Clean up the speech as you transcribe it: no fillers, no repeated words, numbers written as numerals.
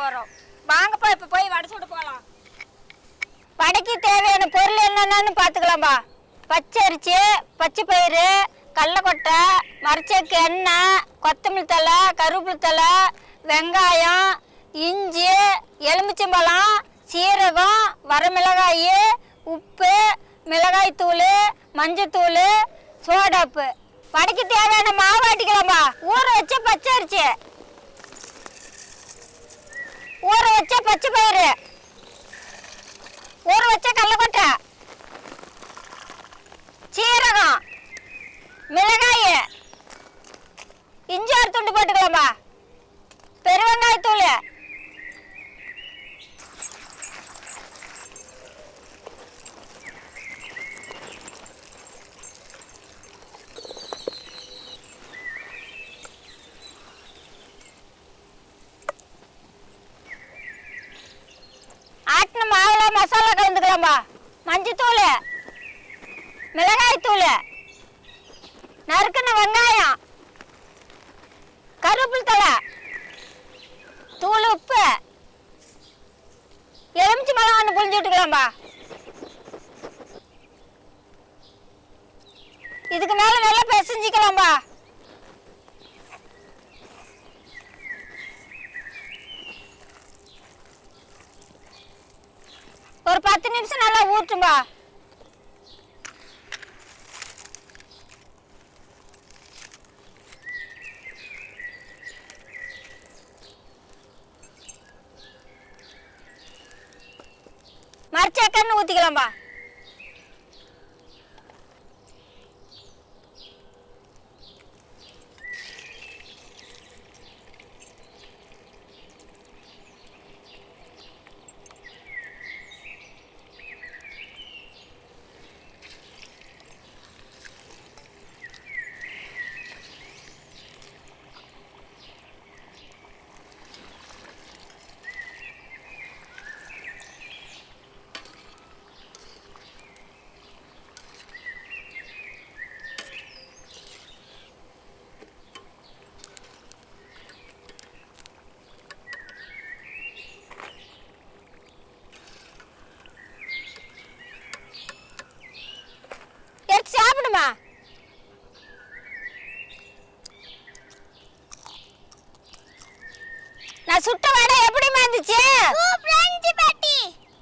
போறோம். வாங்கப்பா இப்ப போய் வடை சுட போலாம். வடைக்கு தேவையான பொருள் என்னென்னு பார்த்துக்கலாம்பா. பச்சரிசி, பச்சை பயிறு, கடலக்கொட்டை, மரச்செக்கு எண்ணெய், கொத்தமல்லி தழை, கருவேப்பிலை தழை, வெங்காயம், இஞ்சி, எலுமிச்சம்பழம், சீரகம், வரமிளகாய், உப்பு, மிளகாய் தூள், மஞ்சத்தூள், சோடாப்பு. வடைக்கு தேவையான மாவு ஆட்டிக்கலாம்பா. ஊற வச்ச பச்சரிசி, ஊற வச்ச பச்சை பயிறு, ஊற வச்ச கடலக்கொட்டை, சீரகம், மிளகாய், இஞ்சி ஒரு துண்டு போட்டுக்கலாம்பா. பெருவெங்காயத்தூள், ஆட்டின மாவுல மசாலா கலந்துக்கலாம்பா. மஞ்சத்தூள், மிளகாய் தூள், நறுக்கின வெங்காயம், கருவேப்பிலை தழை, தூள் உப்பு, எலுமிச்சை பழம் ஒன்று புளிஞ்சு விட்டுக்கலாம்பா. இதுக்கு மேல நல்லா பிசைஞ்சிக்கலாம்பா. ஒரு 10 நிமிஷம் நல்லா ஊற்றும்பா. மரச்செக்கன்னு ஊற்றிக்கலாம்பா.